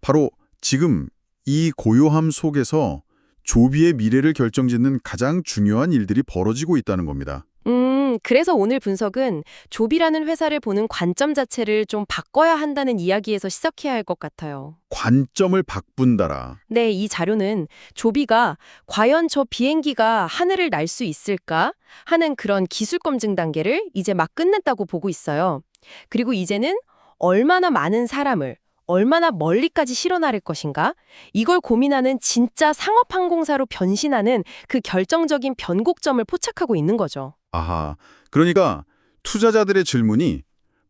바로 지금 이 고요함 속에서 조비의 미래를 결정짓는 가장 중요한 일들이 벌어지고 있다는 겁니다. 그래서 오늘 분석은 조비라는 회사를 보는 관점 자체를 좀 바꿔야 한다는 이야기에서 시작해야 할 것 같아요. 관점을 바꾼다라. 네, 이 자료는 조비가 과연 저 비행기가 하늘을 날 수 있을까 하는 그런 기술 검증 단계를 이제 막 끝냈다고 보고 있어요. 그리고 이제는 얼마나 많은 사람을 얼마나 멀리까지 실어 나를 것인가? 이걸 고민하는 진짜 상업항공사로 변신하는 그 결정적인 변곡점을 포착하고 있는 거죠. 아하, 그러니까 투자자들의 질문이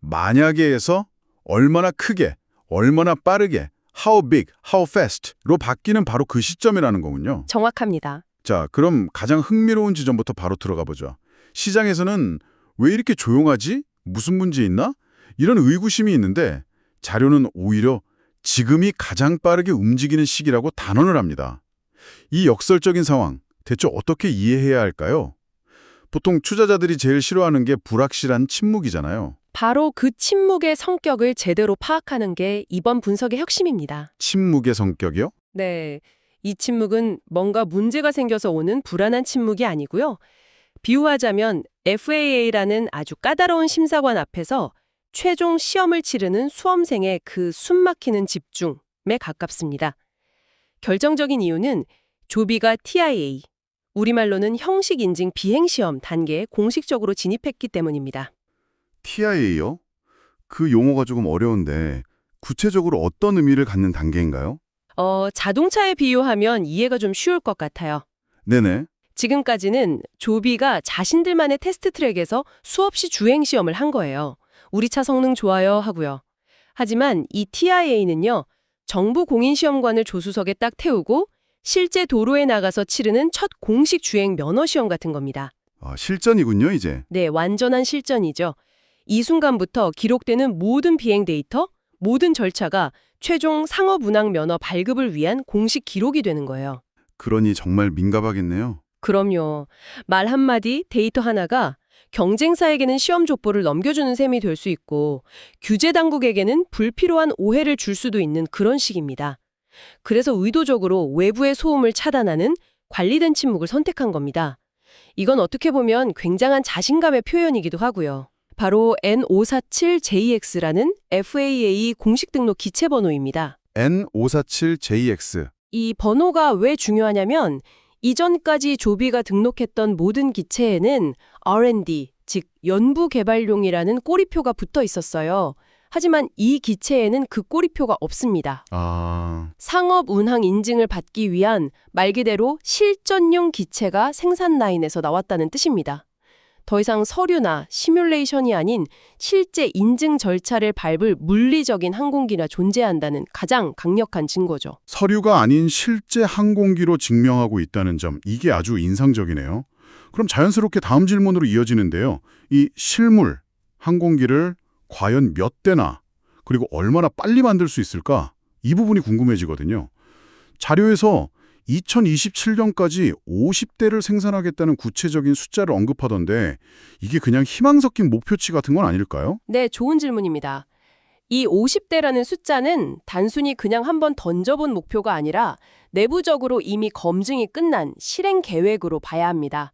만약에에서 얼마나 크게, 얼마나 빠르게, how big, how fast로 바뀌는 바로 그 시점이라는 거군요. 정확합니다. 자, 그럼 가장 흥미로운 지점부터 바로 들어가 보죠. 시장에서는 왜 이렇게 조용하지? 무슨 문제 있나? 이런 의구심이 있는데 자료는 오히려 지금이 가장 빠르게 움직이는 시기라고 단언을 합니다. 이 역설적인 상황, 대체 어떻게 이해해야 할까요? 보통 투자자들이 제일 싫어하는 게 불확실한 침묵이잖아요. 바로 그 침묵의 성격을 제대로 파악하는 게 이번 분석의 핵심입니다. 침묵의 성격이요? 네, 이 침묵은 뭔가 문제가 생겨서 오는 불안한 침묵이 아니고요. 비유하자면 FAA라는 아주 까다로운 심사관 앞에서 최종 시험을 치르는 수험생의 그 숨막히는 집중에 가깝습니다. 결정적인 이유는 조비가 TIA, 우리말로는 형식 인증 비행시험 단계에 공식적으로 진입했기 때문입니다. TIA요? 그 용어가 조금 어려운데 구체적으로 어떤 의미를 갖는 단계인가요? 자동차에 비유하면 이해가 좀 쉬울 것 같아요. 네네. 지금까지는 조비가 자신들만의 테스트 트랙에서 수없이 주행 시험을 한 거예요. 우리 차 성능 좋아요 하고요. 하지만 이 TIA는요. 정부 공인시험관을 조수석에 딱 태우고 실제 도로에 나가서 치르는 첫 공식 주행 면허 시험 같은 겁니다. 아, 실전이군요, 이제. 네, 완전한 실전이죠. 이 순간부터 기록되는 모든 비행 데이터, 모든 절차가 최종 상업운항 면허 발급을 위한 공식 기록이 되는 거예요. 그러니 정말 민감하겠네요. 그럼요. 말 한마디, 데이터 하나가 경쟁사에게는 시험 족보를 넘겨주는 셈이 될 수 있고 규제 당국에게는 불필요한 오해를 줄 수도 있는 그런 식입니다. 그래서 의도적으로 외부의 소음을 차단하는 관리된 침묵을 선택한 겁니다. 이건 어떻게 보면 굉장한 자신감의 표현이기도 하고요. 바로 N547JX라는 FAA 공식 등록 기체 번호입니다. N547JX. 이 번호가 왜 중요하냐면 이전까지 조비가 등록했던 모든 기체에는 R&D, 즉 연구개발용이라는 꼬리표가 붙어 있었어요. 하지만 이 기체에는 그 꼬리표가 없습니다. 아, 상업 운항 인증을 받기 위한 말 그대로 실전용 기체가 생산 라인에서 나왔다는 뜻입니다. 더 이상 서류나 시뮬레이션이 아닌 실제 인증 절차를 밟을 물리적인 항공기가 존재한다는 가장 강력한 증거죠. 서류가 아닌 실제 항공기로 증명하고 있다는 점, 이게 아주 인상적이네요. 그럼 자연스럽게 다음 질문으로 이어지는데요. 이 실물, 항공기를 과연 몇 대나, 그리고 얼마나 빨리 만들 수 있을까? 이 부분이 궁금해지거든요. 자료에서 2027년까지 50대를 생산하겠다는 구체적인 숫자를 언급하던데 이게 그냥 희망 섞인 목표치 같은 건 아닐까요? 네, 좋은 질문입니다. 이 50대라는 숫자는 단순히 그냥 한번 던져본 목표가 아니라 내부적으로 이미 검증이 끝난 실행 계획으로 봐야 합니다.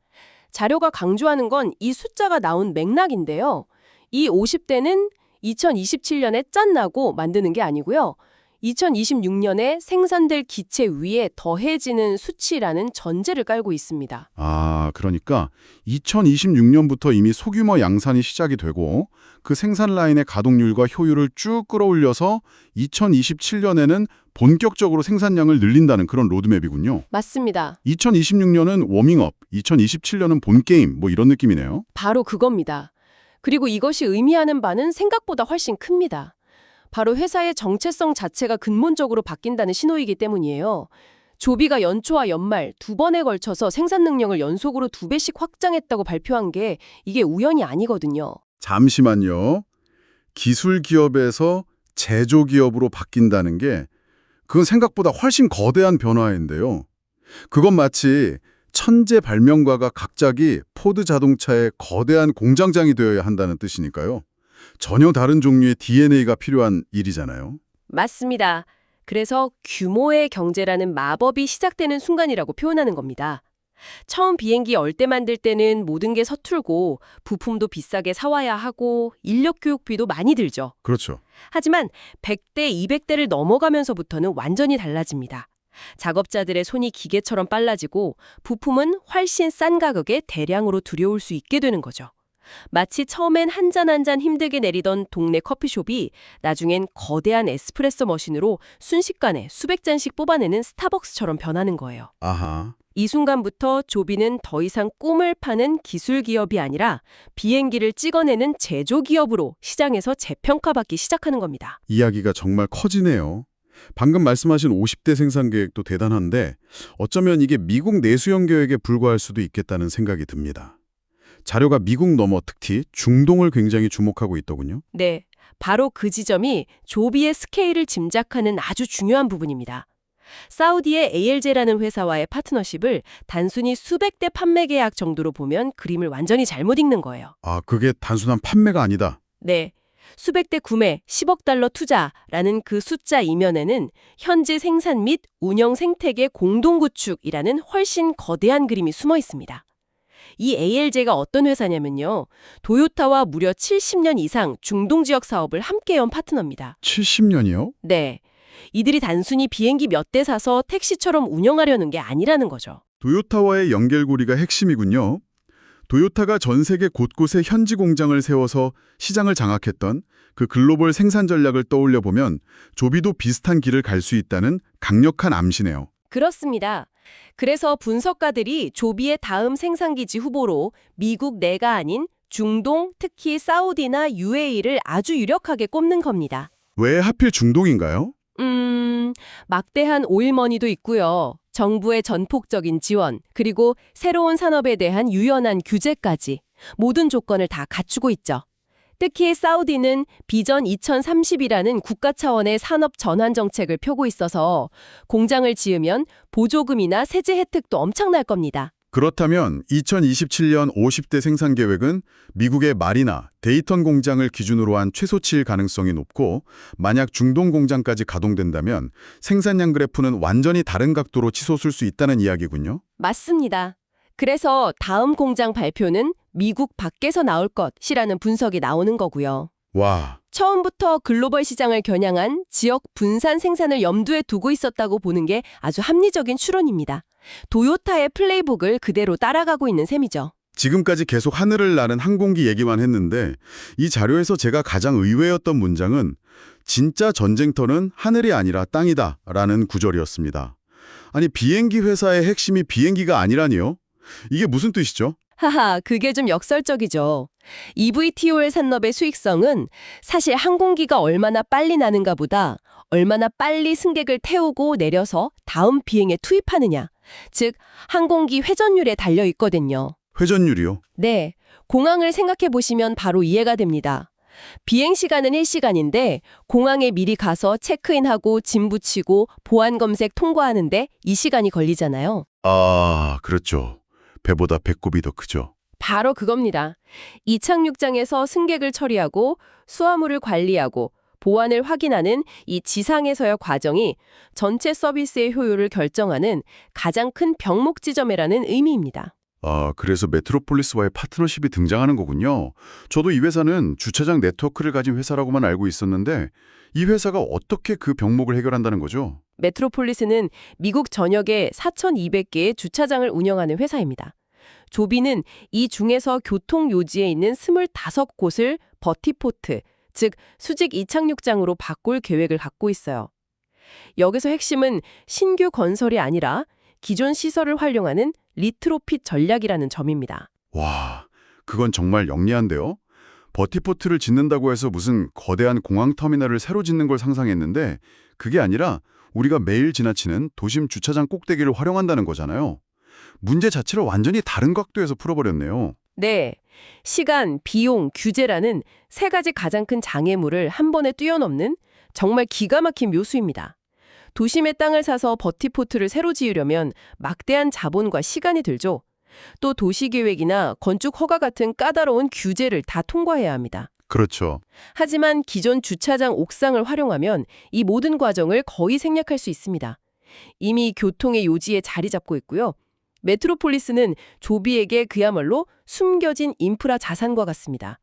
자료가 강조하는 건 이 숫자가 나온 맥락인데요. 이 50대는 2027년에 짠나고 만드는 게 아니고요. 2026년에 생산될 기체 위에 더해지는 수치라는 전제를 깔고 있습니다. 아, 그러니까 2026년부터 이미 소규모 양산이 시작이 되고 그 생산 라인의 가동률과 효율을 쭉 끌어올려서 2027년에는 본격적으로 생산량을 늘린다는 그런 로드맵이군요. 맞습니다. 2026년은 워밍업, 2027년은 본게임, 뭐 이런 느낌이네요. 바로 그겁니다. 그리고 이것이 의미하는 바는 생각보다 훨씬 큽니다. 바로 회사의 정체성 자체가 근본적으로 바뀐다는 신호이기 때문이에요. 조비가 연초와 연말 두 번에 걸쳐서 생산 능력을 연속으로 2배씩 확장했다고 발표한 게 이게 우연이 아니거든요. 잠시만요. 기술 기업에서 제조 기업으로 바뀐다는 게 그건 생각보다 훨씬 거대한 변화인데요. 그건 마치 천재 발명가가 갑자기 포드 자동차의 거대한 공장장이 되어야 한다는 뜻이니까요. 전혀 다른 종류의 DNA가 필요한 일이잖아요. 맞습니다. 그래서 규모의 경제라는 마법이 시작되는 순간이라고 표현하는 겁니다. 처음 비행기 열대 만들 때는 모든 게 서툴고 부품도 비싸게 사와야 하고 인력 교육비도 많이 들죠. 그렇죠. 하지만 100대, 200대를 넘어가면서부터는 완전히 달라집니다. 작업자들의 손이 기계처럼 빨라지고 부품은 훨씬 싼 가격에 대량으로 들여올 수 있게 되는 거죠. 마치 처음엔 한 잔 한 잔 힘들게 내리던 동네 커피숍이 나중엔 거대한 에스프레소 머신으로 순식간에 수백 잔씩 뽑아내는 스타벅스처럼 변하는 거예요. 아하. 이 순간부터 조비는 더 이상 꿈을 파는 기술 기업이 아니라 비행기를 찍어내는 제조 기업으로 시장에서 재평가받기 시작하는 겁니다. 이야기가 정말 커지네요. 방금 말씀하신 50대 생산 계획도 대단한데 어쩌면 이게 미국 내수형 계획에 불과할 수도 있겠다는 생각이 듭니다. 자료가 미국 넘어 특히 중동을 굉장히 주목하고 있더군요. 네, 바로 그 지점이 조비의 스케일을 짐작하는 아주 중요한 부분입니다. 사우디의 ALJ라는 회사와의 파트너십을 단순히 수백 대 판매 계약 정도로 보면 그림을 완전히 잘못 읽는 거예요. 아, 그게 단순한 판매가 아니다. 네, 수백 대 구매, 10억 달러 투자라는 그 숫자 이면에는 현지 생산 및 운영 생태계 공동 구축이라는 훨씬 거대한 그림이 숨어 있습니다. 이 ALJ가 어떤 회사냐면요. 도요타와 무려 70년 이상 중동 지역 사업을 함께 연 파트너입니다. 70년이요? 네. 이들이 단순히 비행기 몇 대 사서 택시처럼 운영하려는 게 아니라는 거죠. 도요타와의 연결고리가 핵심이군요. 도요타가 전 세계 곳곳에 현지 공장을 세워서 시장을 장악했던 그 글로벌 생산 전략을 떠올려 보면 조비도 비슷한 길을 갈 수 있다는 강력한 암시네요. 그렇습니다. 그래서 분석가들이 조비의 다음 생산기지 후보로 미국 내가 아닌 중동, 특히 사우디나 UAE를 아주 유력하게 꼽는 겁니다. 왜 하필 중동인가요? 막대한 오일머니도 있고요. 정부의 전폭적인 지원, 그리고 새로운 산업에 대한 유연한 규제까지 모든 조건을 다 갖추고 있죠. 특히 사우디는 비전 2030이라는 국가 차원의 산업 전환 정책을 펴고 있어서 공장을 지으면 보조금이나 세제 혜택도 엄청날 겁니다. 그렇다면 2027년 50대 생산 계획은 미국의 마리나, 데이턴 공장을 기준으로 한 최소치일 가능성이 높고 만약 중동 공장까지 가동된다면 생산량 그래프는 완전히 다른 각도로 치솟을 수 있다는 이야기군요. 맞습니다. 그래서 다음 공장 발표는 미국 밖에서 나올 것이라는 분석이 나오는 거고요. 와, 처음부터 글로벌 시장을 겨냥한 지역 분산 생산을 염두에 두고 있었다고 보는 게 아주 합리적인 추론입니다. 도요타의 플레이북을 그대로 따라가고 있는 셈이죠. 지금까지 계속 하늘을 나는 항공기 얘기만 했는데 이 자료에서 제가 가장 의외였던 문장은 진짜 전쟁터는 하늘이 아니라 땅이다 라는 구절이었습니다. 아니 비행기 회사의 핵심이 비행기가 아니라니요? 이게 무슨 뜻이죠? 하하, 그게 좀 역설적이죠. eVTOL 산업의 수익성은 사실 항공기가 얼마나 빨리 나는가 보다 얼마나 빨리 승객을 태우고 내려서 다음 비행에 투입하느냐, 즉 항공기 회전율에 달려 있거든요. 회전율이요? 네, 공항을 생각해 보시면 바로 이해가 됩니다. 비행 시간은 1시간인데 공항에 미리 가서 체크인하고 짐 붙이고 보안 검색 통과하는데 2시간이 걸리잖아요. 아, 그렇죠. 배보다 배꼽이 더 크죠. 바로 그겁니다. 이착륙장에서 승객을 처리하고 수화물을 관리하고 보안을 확인하는 이 지상에서의 과정이 전체 서비스의 효율을 결정하는 가장 큰 병목 지점이라는 의미입니다. 아, 그래서 메트로폴리스와의 파트너십이 등장하는 거군요. 저도 이 회사는 주차장 네트워크를 가진 회사라고만 알고 있었는데 이 회사가 어떻게 그 병목을 해결한다는 거죠? 메트로폴리스는 미국 전역에 4,200개의 주차장을 운영하는 회사입니다. 조비는 이 중에서 교통 요지에 있는 25곳을 버티포트, 즉 수직 이착륙장으로 바꿀 계획을 갖고 있어요. 여기서 핵심은 신규 건설이 아니라 기존 시설을 활용하는 리트로핏 전략이라는 점입니다. 와, 그건 정말 영리한데요? 버티포트를 짓는다고 해서 무슨 거대한 공항터미널을 새로 짓는 걸 상상했는데 그게 아니라 우리가 매일 지나치는 도심 주차장 꼭대기를 활용한다는 거잖아요. 문제 자체를 완전히 다른 각도에서 풀어버렸네요. 네, 시간, 비용, 규제라는 세 가지 가장 큰 장애물을 한 번에 뛰어넘는 정말 기가 막힌 묘수입니다. 도심의 땅을 사서 버티포트를 새로 지으려면 막대한 자본과 시간이 들죠. 또 도시계획이나 건축 허가 같은 까다로운 규제를 다 통과해야 합니다. 그렇죠. 하지만 기존 주차장 옥상을 활용하면 이 모든 과정을 거의 생략할 수 있습니다. 이미 교통의 요지에 자리 잡고 있고요. 메트로폴리스는 조비에게 그야말로 숨겨진 인프라 자산과 같습니다.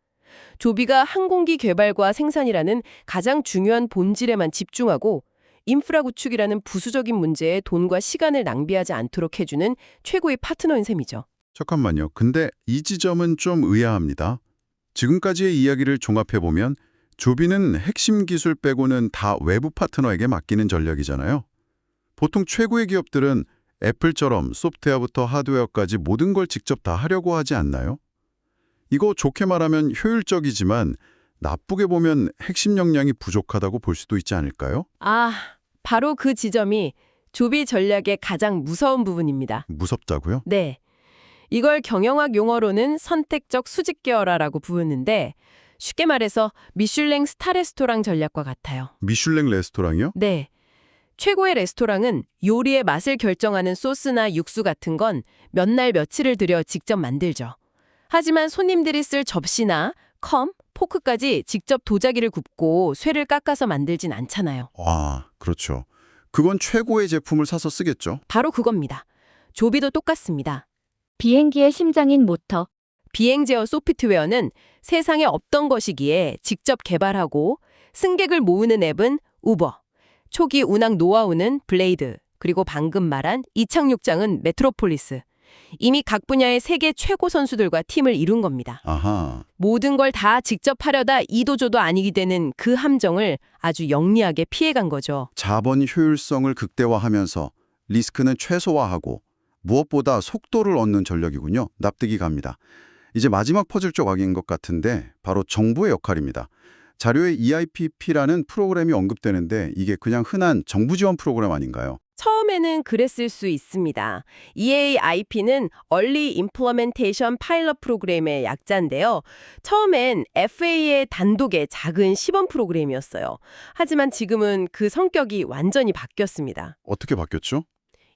조비가 항공기 개발과 생산이라는 가장 중요한 본질에만 집중하고 인프라 구축이라는 부수적인 문제에 돈과 시간을 낭비하지 않도록 해주는 최고의 파트너인 셈이죠. 잠깐만요. 근데 이 지점은 좀 의아합니다. 지금까지의 이야기를 종합해보면 조비는 핵심 기술 빼고는 다 외부 파트너에게 맡기는 전략이잖아요. 보통 최고의 기업들은 애플처럼 소프트웨어부터 하드웨어까지 모든 걸 직접 다 하려고 하지 않나요? 이거 좋게 말하면 효율적이지만 나쁘게 보면 핵심 역량이 부족하다고 볼 수도 있지 않을까요? 바로 그 지점이 조비 전략의 가장 무서운 부분입니다. 무섭다고요? 네. 이걸 경영학 용어로는 선택적 수직 계열화라고 부르는데 쉽게 말해서 미슐랭 스타 레스토랑 전략과 같아요. 미슐랭 레스토랑이요? 네. 최고의 레스토랑은 요리의 맛을 결정하는 소스나 육수 같은 건 몇 날 며칠을 들여 직접 만들죠. 하지만 손님들이 쓸 접시나 컵, 포크까지 직접 도자기를 굽고 쇠를 깎아서 만들진 않잖아요. 그렇죠. 그건 최고의 제품을 사서 쓰겠죠. 바로 그겁니다. 조비도 똑같습니다. 비행기의 심장인 모터. 비행 제어 소프트웨어는 세상에 없던 것이기에 직접 개발하고 승객을 모으는 앱은 우버, 초기 운항 노하우는 블레이드, 그리고 방금 말한 이착륙장은 메트로폴리스. 이미 각 분야의 세계 최고 선수들과 팀을 이룬 겁니다. 아하. 모든 걸 다 직접 하려다 이도저도 아니게 되는 그 함정을 아주 영리하게 피해간 거죠. 자본 효율성을 극대화하면서 리스크는 최소화하고 무엇보다 속도를 얻는 전략이군요. 납득이 갑니다. 이제 마지막 퍼즐 조각인 것 같은데 바로 정부의 역할입니다. 자료에 EIPP라는 프로그램이 언급되는데 이게 그냥 흔한 정부 지원 프로그램 아닌가요? 처음에는 그랬을 수 있습니다. EAIP는 Early Implementation Pilot 프로그램의 약자인데요. 처음엔 FA의 단독의 작은 시범 프로그램이었어요. 하지만 지금은 그 성격이 완전히 바뀌었습니다. 어떻게 바뀌었죠?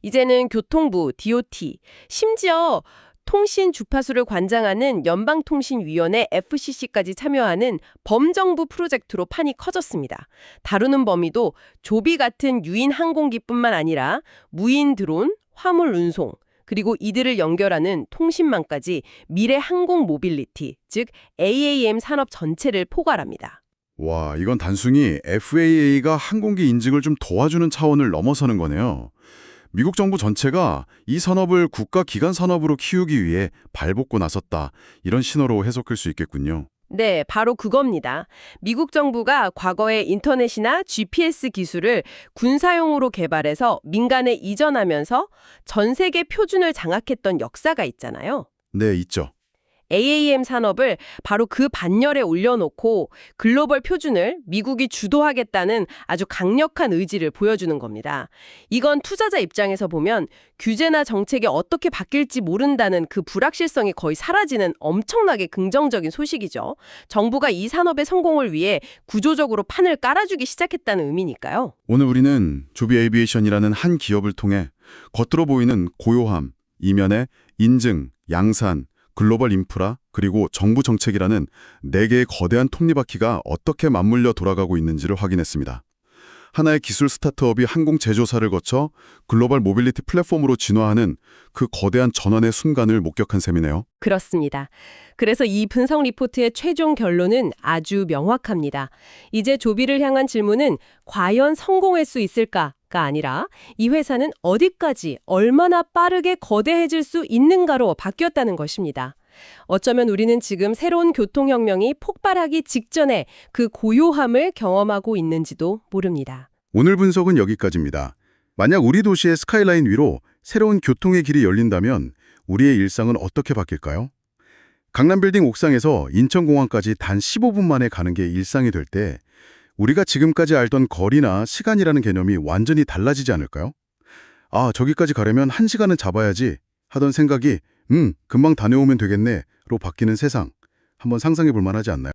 이제는 교통부, DOT, 심지어 통신 주파수를 관장하는 연방통신위원회 FCC까지 참여하는 범정부 프로젝트로 판이 커졌습니다. 다루는 범위도 조비 같은 유인 항공기뿐만 아니라 무인 드론, 화물 운송, 그리고 이들을 연결하는 통신망까지 미래 항공 모빌리티, 즉 AAM 산업 전체를 포괄합니다. 와, 이건 단순히 FAA가 항공기 인증을 좀 도와주는 차원을 넘어서는 거네요. 미국 정부 전체가 이 산업을 국가 기관 산업으로 키우기 위해 발벗고 나섰다. 이런 신호로 해석할 수 있겠군요. 네, 바로 그겁니다. 미국 정부가 과거에 인터넷이나 GPS 기술을 군사용으로 개발해서 민간에 이전하면서 전 세계 표준을 장악했던 역사가 있잖아요. 네, 있죠. AAM 산업을 바로 그 반열에 올려놓고 글로벌 표준을 미국이 주도하겠다는 아주 강력한 의지를 보여주는 겁니다. 이건 투자자 입장에서 보면 규제나 정책이 어떻게 바뀔지 모른다는 그 불확실성이 거의 사라지는 엄청나게 긍정적인 소식이죠. 정부가 이 산업의 성공을 위해 구조적으로 판을 깔아주기 시작했다는 의미니까요. 오늘 우리는 조비 에이비에이션이라는 한 기업을 통해 겉으로 보이는 고요함, 이면에 인증, 양산, 글로벌 인프라, 그리고 정부 정책이라는 4개의 거대한 톱니바퀴가 어떻게 맞물려 돌아가고 있는지를 확인했습니다. 하나의 기술 스타트업이 항공 제조사를 거쳐 글로벌 모빌리티 플랫폼으로 진화하는 그 거대한 전환의 순간을 목격한 셈이네요. 그렇습니다. 그래서 이 분석 리포트의 최종 결론은 아주 명확합니다. 이제 조비를 향한 질문은 과연 성공할 수 있을까가 아니라 이 회사는 어디까지 얼마나 빠르게 거대해질 수 있는가로 바뀌었다는 것입니다. 어쩌면 우리는 지금 새로운 교통혁명이 폭발하기 직전에 그 고요함을 경험하고 있는지도 모릅니다. 오늘 분석은 여기까지입니다. 만약 우리 도시의 스카이라인 위로 새로운 교통의 길이 열린다면 우리의 일상은 어떻게 바뀔까요? 강남빌딩 옥상에서 인천공항까지 단 15분 만에 가는 게 일상이 될 때 우리가 지금까지 알던 거리나 시간이라는 개념이 완전히 달라지지 않을까요? 아, 저기까지 가려면 1시간은 잡아야지 하던 생각이 금방 다녀오면 되겠네로 바뀌는 세상, 한번 상상해 볼 만하지 않나요?